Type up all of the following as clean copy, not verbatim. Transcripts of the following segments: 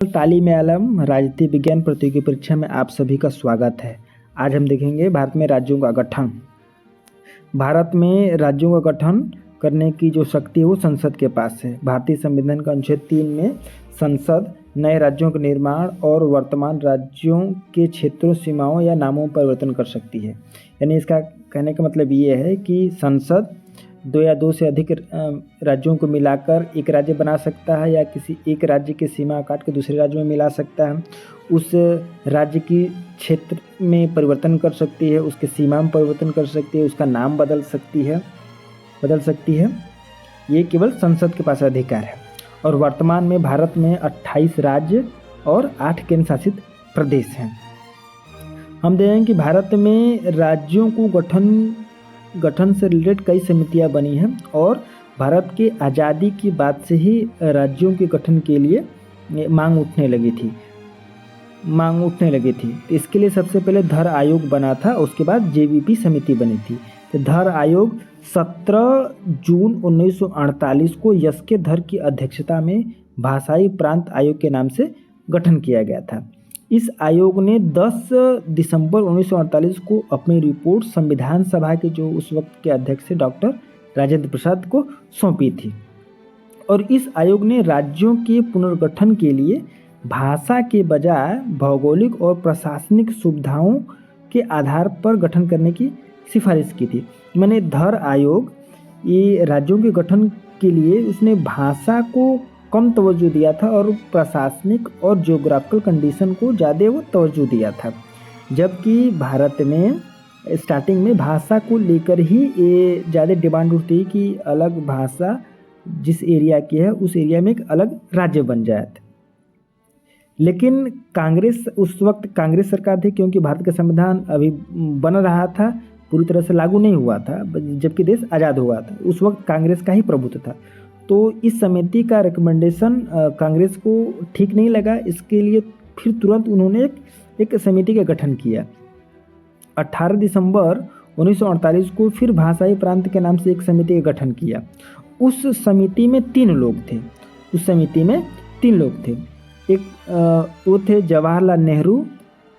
तालीम आलम राजनीति विज्ञान प्रतियोगी परीक्षा में आप सभी का स्वागत है। आज हम देखेंगे भारत में राज्यों का गठन। भारत में राज्यों का गठन करने की जो शक्ति है वो संसद के पास है। भारतीय संविधान का अनुच्छेद 3 में संसद नए राज्यों का निर्माण और वर्तमान राज्यों के क्षेत्रों, सीमाओं या नामों पर परिवर्तन कर सकती है। यानी इसका कहने का मतलब ये है कि संसद दो या दो से अधिक राज्यों को मिलाकर एक राज्य बना सकता है या किसी एक राज्य की सीमा काट के दूसरे राज्य में मिला सकता है। उस राज्य की क्षेत्र में परिवर्तन कर सकती है, उसके सीमा में परिवर्तन कर सकती है, उसका नाम बदल सकती है। ये केवल संसद के पास अधिकार है। और वर्तमान में भारत में 28 राज्य और 8 केंद्र शासित प्रदेश हैं। हम देखें कि भारत में राज्यों को गठन से रिलेटेड कई समितियां बनी हैं और भारत के आज़ादी की बात से ही राज्यों के गठन के लिए मांग उठने लगी थी। इसके लिए सबसे पहले धर आयोग बना था, उसके बाद जेवीपी समिति बनी थी। तो धर आयोग 17 जून 1948 को यस्के धर की अध्यक्षता में भाषाई प्रांत आयोग के नाम से गठन किया गया था। इस आयोग ने 10 दिसंबर 1948 को अपनी रिपोर्ट संविधान सभा के जो उस वक्त के अध्यक्ष डॉक्टर राजेंद्र प्रसाद को सौंपी थी। और इस आयोग ने राज्यों के पुनर्गठन के लिए भाषा के बजाय भौगोलिक और प्रशासनिक सुविधाओं के आधार पर गठन करने की सिफारिश की थी। मैंने धर आयोग ये राज्यों के गठन के लिए उसने भाषा को कम तवज्जो दिया था और प्रशासनिक और ज्योग्राफिकल कंडीशन को ज़्यादा वो तवज्जो दिया था। जबकि भारत में स्टार्टिंग में भाषा को लेकर ही ये ज़्यादा डिमांड उठती है कि अलग भाषा जिस एरिया की है उस एरिया में एक अलग राज्य बन जाए। लेकिन उस वक्त कांग्रेस सरकार थी, क्योंकि भारत का संविधान अभी बन रहा था, पूरी तरह से लागू नहीं हुआ था, जबकि देश आज़ाद हुआ था। उस वक्त कांग्रेस का ही प्रभुत्व था। तो इस समिति का रिकमेंडेशन कांग्रेस को ठीक नहीं लगा। इसके लिए फिर तुरंत उन्होंने एक समिति का गठन किया। 18 दिसंबर 1948 को फिर भाषाई प्रांत के नाम से एक समिति का गठन किया। उस समिति में 3 लोग थे। एक वो थे जवाहरलाल नेहरू,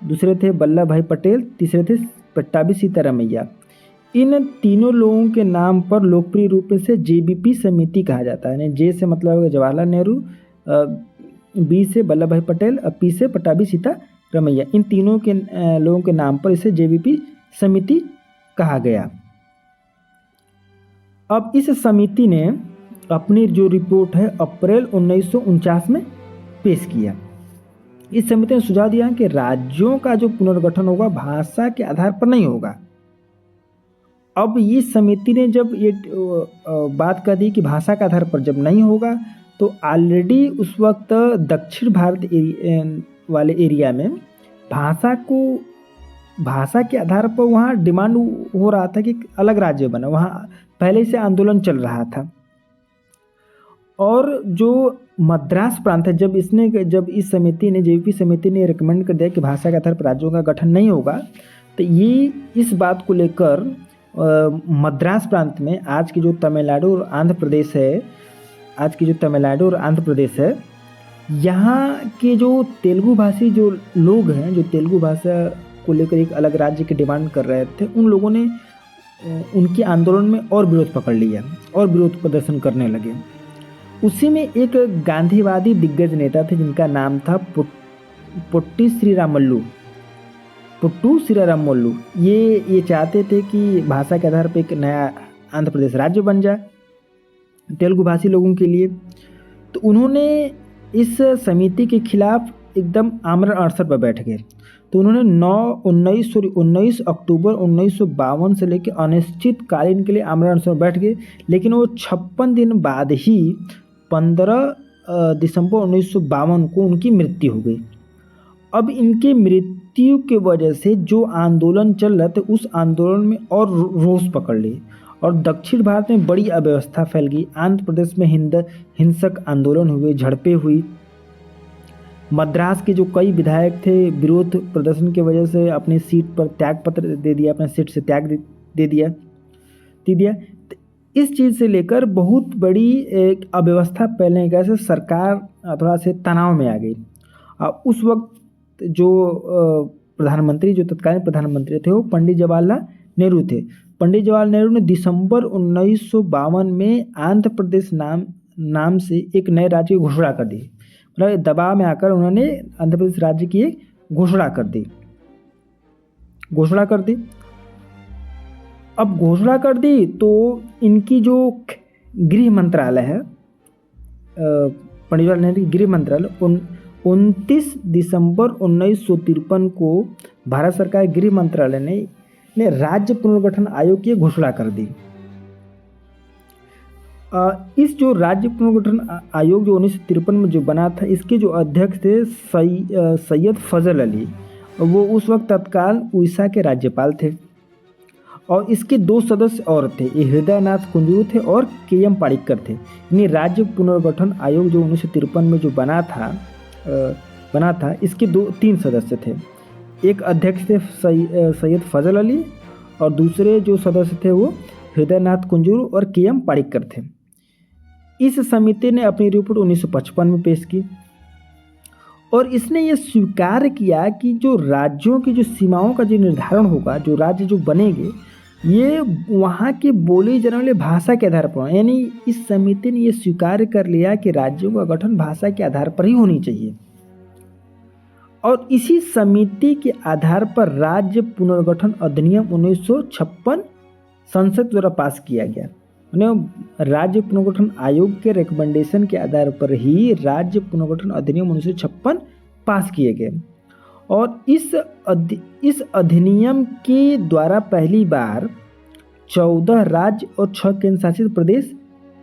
दूसरे थे वल्लभ भाई पटेल, तीसरे थे पट्टाभी सीतारामैया। इन तीनों लोगों के नाम पर लोकप्रिय रूप से जेबीपी समिति कहा जाता है। जे से मतलब जवाहरलाल नेहरू, बी से वल्लभ भाई पटेल और पी से पट्टाभी सीतारामैया। इन तीनों के लोगों के नाम पर इसे जेबीपी समिति कहा गया। अब इस समिति ने अपनी जो रिपोर्ट है अप्रैल 1949 में पेश किया। इस समिति ने सुझाव दिया कि राज्यों का जो पुनर्गठन होगा भाषा के आधार पर नहीं होगा। अब इस समिति ने जब ये बात कर दी कि भाषा के आधार पर जब नहीं होगा, तो ऑलरेडी उस वक्त दक्षिण भारत वाले एरिया में भाषा के आधार पर वहाँ डिमांड हो रहा था कि अलग राज्य बना। वहाँ पहले से आंदोलन चल रहा था। और जो मद्रास प्रांत है, जब इस समिति ने जेवीपी समिति ने रिकमेंड कर दिया कि भाषा के आधार पर राज्यों का गठन नहीं होगा, तो ये इस बात को लेकर मद्रास प्रांत में आज की जो तमिलनाडु और आंध्र प्रदेश है, यहाँ के जो तेलुगु भाषी जो लोग हैं, जो तेलुगु भाषा को लेकर एक अलग राज्य की डिमांड कर रहे थे, उन लोगों ने उनके आंदोलन में और विरोध पकड़ लिया और विरोध प्रदर्शन करने लगे। उसी में एक गांधीवादी दिग्गज नेता थे जिनका नाम था पुट्टी श्रीरामल्लू। ये चाहते थे कि भाषा के आधार पर एक नया आंध्र प्रदेश राज्य बन जाए तेलुगु भाषी लोगों के लिए। तो उन्होंने इस समिति के खिलाफ एकदम आमरण अनशन पर बैठ गए। तो उन्होंने 19 अक्टूबर 1952 से लेकर अनिश्चितकालीन के लिए आमरण अनशन पर बैठ गए। लेकिन वो 56 दिन बाद ही 15 दिसंबर 1952 को उनकी मृत्यु हो गई। अब इनकी मृत्यु की वजह से जो आंदोलन चल रहा था, उस आंदोलन में और रोष पकड़ ली और दक्षिण भारत में बड़ी अव्यवस्था फैल गई। आंध्र प्रदेश में हिंसक आंदोलन हुए, झड़पें हुई। मद्रास के जो कई विधायक थे विरोध प्रदर्शन की वजह से अपनी सीट पर त्याग पत्र दे दिया, अपने सीट से त्याग दे दिया। तो इस चीज़ से लेकर बहुत बड़ी एक अव्यवस्था फैलने की वजह से सरकार थोड़ा से तनाव में आ गई उस वक्त जो प्रधानमंत्री, जो तत्कालीन प्रधानमंत्री थे, वो पंडित जवाहरलाल नेहरू थे। पंडित जवाहरलाल नेहरू ने दिसंबर 1952 में आंध्र प्रदेश नाम से एक नए राज्य की घोषणा कर दी। मतलब दबाव में आकर उन्होंने आंध्र प्रदेश राज्य की एक घोषणा कर दी। अब घोषणा कर दी तो इनकी जो गृह मंत्रालय है, पंडित जवाहरलाल नेहरू की गृह मंत्रालय, 29 दिसंबर 1953 को भारत सरकार गृह मंत्रालय ने राज्य पुनर्गठन आयोग की घोषणा कर दी। इस जो राज्य पुनर्गठन आयोग जो 1953 में जो बना था, इसके जो अध्यक्ष थे सैयद फजल अली, वो उस वक्त तत्काल उड़ीसा के राज्यपाल थे। और इसके 2 सदस्य और थे, ये हृदय नाथ कुंजरू थे और के.एम. पाणिक्कर थे। यानी राज्य पुनर्गठन आयोग जो 1953 में जो बना था, इसके 3 सदस्य थे। एक अध्यक्ष थे सैयद फजल अली और दूसरे जो सदस्य थे वो हृदय नाथ कुंजरू और के.एम. पाणिक्कर थे। इस समिति ने अपनी रिपोर्ट 1955 में पेश की और इसने ये स्वीकार किया कि जो राज्यों की जो सीमाओं का जो निर्धारण होगा, जो राज्य जो बनेंगे, ये वहाँ की बोली जाने वाली भाषा के आधार पर, यानी इस समिति ने ये स्वीकार कर लिया कि राज्यों का गठन भाषा के आधार पर ही होनी चाहिए। और इसी समिति के आधार पर राज्य पुनर्गठन अधिनियम 1956 संसद द्वारा पास किया गया। राज्य पुनर्गठन आयोग के रिकमेंडेशन के आधार पर ही राज्य पुनर्गठन अधिनियम 1956 पास किए गए। और इस अधिनियम के द्वारा पहली बार 14 राज्य और 6 केंद्र शासित प्रदेश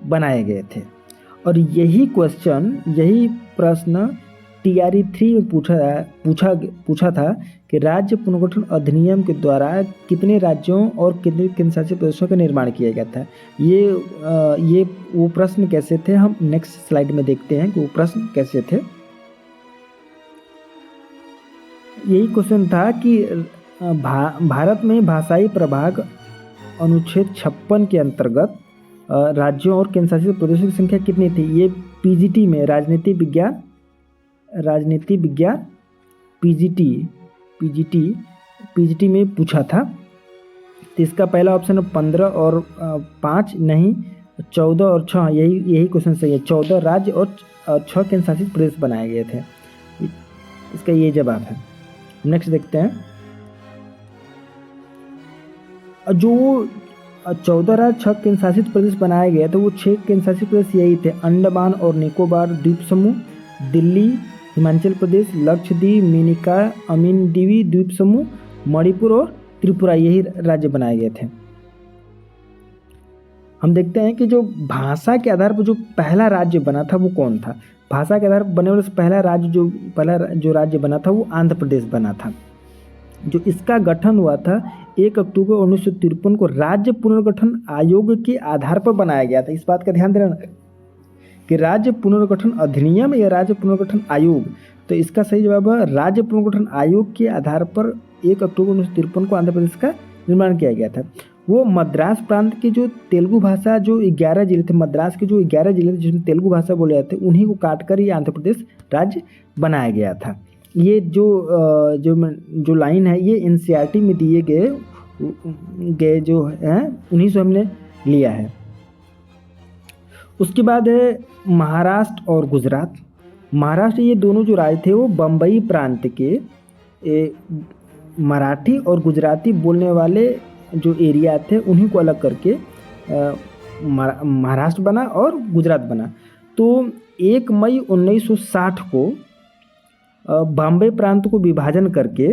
बनाए गए थे। और यही प्रश्न TRE 3 में पूछा था कि राज्य पुनर्गठन अधिनियम के द्वारा कितने राज्यों और कितने केंद्र शासित प्रदेशों का निर्माण किया गया था। ये वो प्रश्न कैसे थे, हम नेक्स्ट स्लाइड में देखते हैं कि वो प्रश्न कैसे थे। यही क्वेश्चन था कि भारत में भाषाई प्रभाग अनुच्छेद 56 के अंतर्गत राज्यों और केंद्र शासित प्रदेशों की संख्या कितनी थी। ये PGT में राजनीति विज्ञान PGT में पूछा था। तो इसका पहला ऑप्शन 15 और 5 नहीं, 14 और 6, यही क्वेश्चन सही है। 14 राज्य और 6 केंद्र शासित प्रदेश बनाए गए थे, इसका ये जवाब है। नेक्स्ट देखते हैं। जो 14 राज्य 6 केंद्र शासित प्रदेश बनाए गए थे, वो 6 केंद्र शासित प्रदेश यही थे: अंडमान और निकोबार द्वीप समूह, दिल्ली, हिमाचल प्रदेश, लक्षद्वीप, मिनिका, अमिनदीवी द्वीप समूह, मणिपुर और त्रिपुरा, यही राज्य बनाए गए थे। हम देखते हैं कि जो भाषा के आधार पर जो पहला राज्य बना था वो कौन था। भाषा के आधार पर बने वाले पहला जो राज्य बना था वो आंध्र प्रदेश बना था। जो इसका गठन हुआ था 1 अक्टूबर 1953 को राज्य पुनर्गठन आयोग के आधार पर बनाया गया था। इस बात का ध्यान देना कि राज्य पुनर्गठन अधिनियम या राज्य पुनर्गठन आयोग, तो इसका सही जवाब है राज्य पुनर्गठन आयोग के आधार पर 1 अक्टूबर 1953 को आंध्र प्रदेश का निर्माण किया गया था। वो मद्रास प्रांत के जो तेलुगु भाषा जो 11 जिले थे, मद्रास के जो 11 जिले थे जिसमें तेलुगु भाषा बोले जाते हैं, उन्हीं को काटकर ये आंध्र प्रदेश राज्य बनाया गया था। ये जो लाइन है ये NCERT में दिए गए जो हैं उन्हीं से हमने लिया है। उसके बाद है महाराष्ट्र और गुजरात। महाराष्ट्र, ये दोनों जो राज्य थे वो बम्बई प्रांत के मराठी और गुजराती बोलने वाले जो एरिया थे उन्हीं को अलग करके महाराष्ट्र बना और गुजरात बना। तो 1 मई 1960 को बॉम्बे प्रांत को विभाजन करके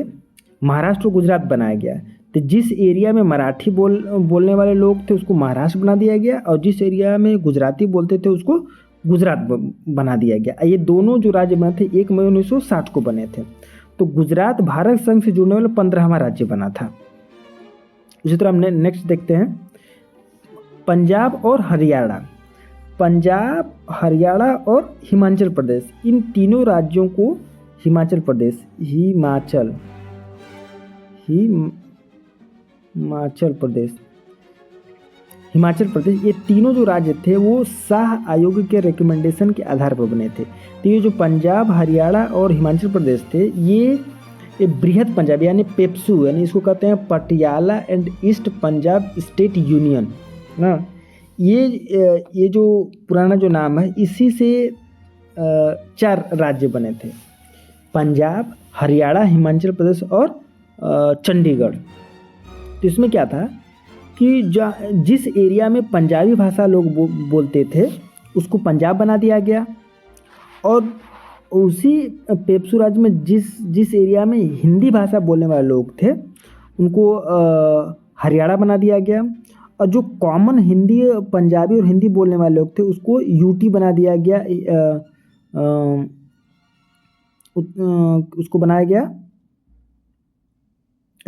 महाराष्ट्र और गुजरात बनाया गया। तो जिस एरिया में मराठी बोलने वाले लोग थे उसको महाराष्ट्र बना दिया गया और जिस एरिया में गुजराती बोलते थे उसको गुजरात बना दिया गया। ये दोनों जो राज्य बने थे 1 मई 1960 को बने थे। तो गुजरात भारत संघ से जुड़ने वाला 15वां राज्य बना था। इसी तरह हमने नेक्स्ट देखते हैं पंजाब और हरियाणा। पंजाब, हरियाणा और हिमाचल प्रदेश, इन तीनों राज्यों को हिमाचल हिमाचल प्रदेश, ये तीनों जो राज्य थे वो शाह आयोग के रिकमेंडेशन के आधार पर बने थे। तो ये जो पंजाब, हरियाणा और हिमाचल प्रदेश थे, ये बृहद पंजाब यानी पेप्सू, यानी इसको कहते हैं Patiala and east Punjab state union ना। ये जो पुराना जो नाम है, इसी से 4 राज्य बने थे, पंजाब, हरियाणा, हिमाचल प्रदेश और चंडीगढ़। तो इसमें क्या था कि जिस एरिया में पंजाबी भाषा लोग बोलते थे उसको पंजाब बना दिया गया, और उसी पेप्सू राज्य में जिस एरिया में हिंदी भाषा बोलने वाले लोग थे उनको हरियाणा बना दिया गया, और जो कॉमन हिंदी, पंजाबी और हिंदी बोलने वाले लोग थे उसको यूटी बना दिया गया, उसको बनाया गया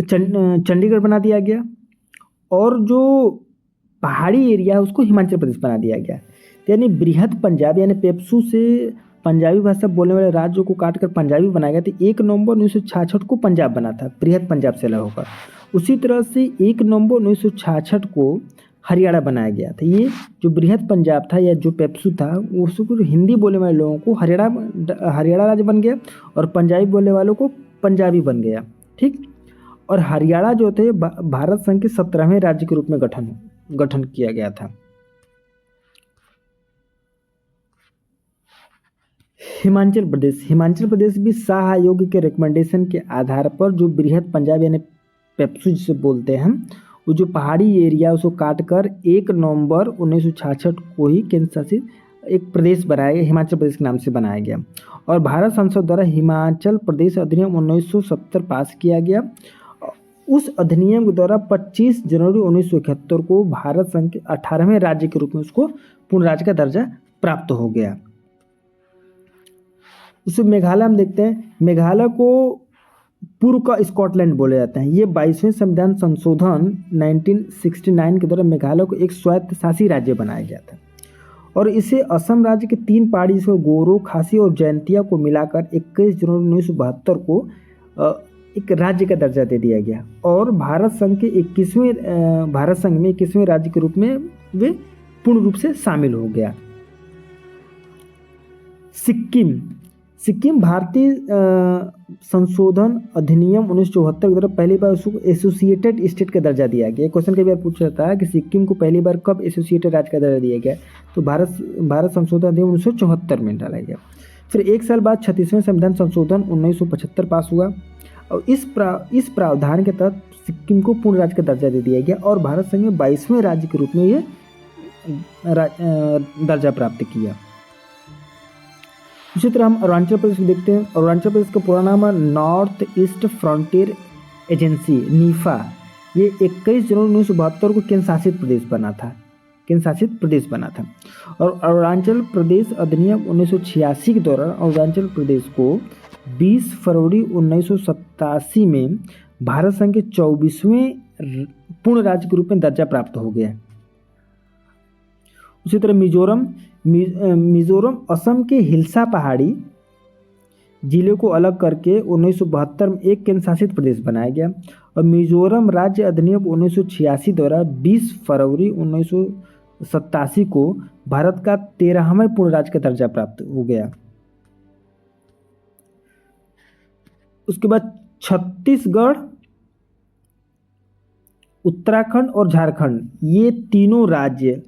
चंडीगढ़ बना दिया गया, और जो पहाड़ी एरिया है उसको हिमाचल प्रदेश बना दिया गया। यानी बृहद पंजाब यानी पेप्सू से पंजाबी भाषा बोलने वाले राज्यों को काटकर पंजाबी बनाया गया। तो 1 नवंबर 1966 को पंजाब बना था, बृहद पंजाब से अलग होकर। उसी तरह से 1 नवंबर 1966 को हरियाणा बनाया गया था। ये जो बृहद पंजाब था या जो पेप्सू था, उसको हिंदी बोलने वाले लोगों को हरियाणा राज्य बन गया, और पंजाबी बोलने वालों को पंजाबी बन गया। ठीक। और हरियाणा जो थे भारत संघ के 17वें राज्य के रूप में गठन किया गया था। हिमाचल प्रदेश भी शाह आयोग के रिकमेंडेशन के आधार पर जो बृहद पंजाब यानी पेप्सू जिसे बोलते हैं, वो जो पहाड़ी एरिया उसको काटकर 1 नवंबर 1966 को ही केंद्र शासित एक प्रदेश बनाया गया, हिमाचल प्रदेश के नाम से बनाया गया। और भारत संसद द्वारा हिमाचल प्रदेश अधिनियम 1970 पास किया गया। उस अधिनियम के द्वारा 25 जनवरी 1971 को भारत संघ के 18वें राज्य के रूप में उसको पूर्ण राज्य का दर्जा प्राप्त हो गया। उसमें मेघालय हम देखते हैं, मेघालय को पूर्व का स्कॉटलैंड बोले जाते हैं। ये 22वें संविधान संशोधन 1969 के द्वारा मेघालय को एक स्वायत्त शासी राज्य बनाया गया था, और इसे असम राज्य के 3 पहाड़ी जिसको गोरो, खासी और जयंतिया को मिलाकर 21 जनवरी 1972 को एक राज्य का दर्जा दे दिया गया, और भारत संघ में 21वें राज्य के रूप में वे पूर्ण रूप से शामिल हो गया। सिक्किम भारतीय संशोधन अधिनियम 1974 के द्वारा पहली बार उसको एसोसिएटेड स्टेट का दर्जा दिया गया। क्वेश्चन कई बार पूछा जाता है कि सिक्किम को पहली बार कब एसोसिएटेड राज्य का दर्जा दिया गया, तो भारत संशोधन अधिनियम 1974 में डाला गया। फिर 1 साल बाद 36वें संविधान संशोधन 1975 पास हुआ, और इस प्रावधान के तहत सिक्किम को पूर्ण राज्य का दर्जा दे दिया गया, और भारत संघ में 22वें राज्य के रूप में ये दर्जा प्राप्त किया। इसी तरह हम अरुणाचल प्रदेश को देखते हैं। अरुणाचल प्रदेश का पूरा नाम है north east frontier agency, Nipah. ये 21 जनवरी 1972 को केंद्र शासित प्रदेश बना था। और अरुणाचल प्रदेश अधिनियम 1986 के दौरान अरुणाचल प्रदेश को 20 फरवरी 1987 में भारत संघ के 24वें पूर्ण राज्य के रूप में दर्जा प्राप्त हो गया। उसी तरह मिजोरम असम के हिल्सा पहाड़ी जिले को अलग करके 1972 में एक केंद्र शासित प्रदेश बनाया गया, और मिजोरम राज्य अधिनियम 1986 द्वारा 20 फरवरी 1987 को भारत का 13वां पूर्ण राज्य का दर्जा प्राप्त हो गया। उसके बाद छत्तीसगढ़, उत्तराखंड और झारखंड, ये तीनों राज्य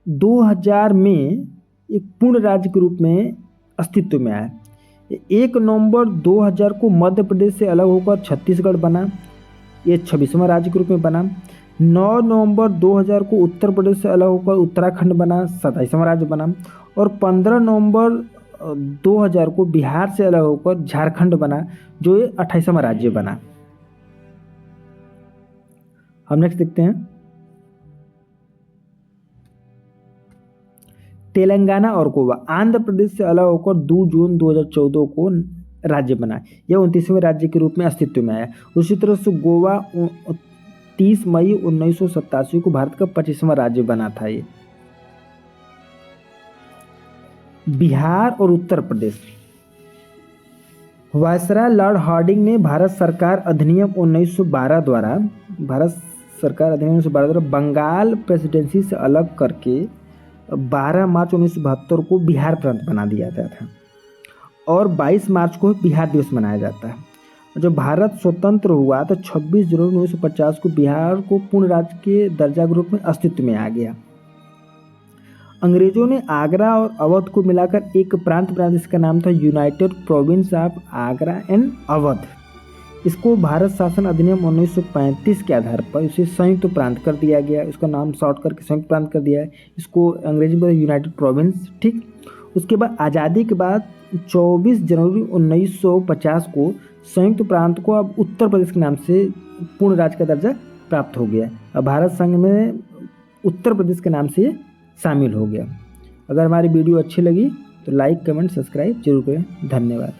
2000 में एक पूर्ण राज्य के रूप में अस्तित्व में आया। 1 नवंबर 2000 को मध्य प्रदेश से अलग होकर छत्तीसगढ़ बना, ये 26वां राज्य के रूप में बना। 9 नवंबर 2000 को उत्तर प्रदेश से अलग होकर उत्तराखंड बना, 27वां राज्य बना। और 15 नवंबर 2000 को बिहार से अलग होकर झारखंड बना, जो ये 28वां राज्य बना। हम नेक्स्ट देखते हैं तेलंगाना और गोवा। आंध्र प्रदेश से अलग होकर 2 जून 2014 को राज्य बना, यह 29वें राज्य के रूप में अस्तित्व में आया। उसी तरह से गोवा 30 मई 1987 को भारत का 25वां राज्य बना था। ये बिहार और Uttar Pradesh, viceroy Lord Hardinge ने भारत सरकार अधिनियम 1912 द्वारा भारत सरकार अधिनियम 1912 द्वारा बंगाल प्रेसिडेंसी से अलग करके 12 मार्च 1972 को बिहार प्रांत बना दिया गया था और 22 मार्च को बिहार दिवस मनाया जाता है। जब भारत स्वतंत्र हुआ तो 26 जनवरी 1950 को बिहार को पूर्ण राज्य के दर्जा के रूप में अस्तित्व में आ गया। अंग्रेजों ने आगरा और अवध को मिलाकर एक प्रांत बनाया जिसका नाम था United province of Agra and Awadh. इसको भारत शासन अधिनियम 1935 के आधार पर इसे संयुक्त प्रांत कर दिया गया। इसका नाम शॉर्ट करके संयुक्त प्रांत कर दिया है। इसको अंग्रेजी में यूनाइटेड प्रोविंस, ठीक। उसके बाद आज़ादी के बाद 24 जनवरी 1950 को संयुक्त प्रांत को अब उत्तर प्रदेश के नाम से पूर्ण राज्य का दर्जा प्राप्त हो गया। अब भारत संघ में उत्तर प्रदेश के नाम से शामिल हो गया। अगर हमारी वीडियो अच्छी लगी तो लाइक, कमेंट, सब्सक्राइब जरूर करें। धन्यवाद।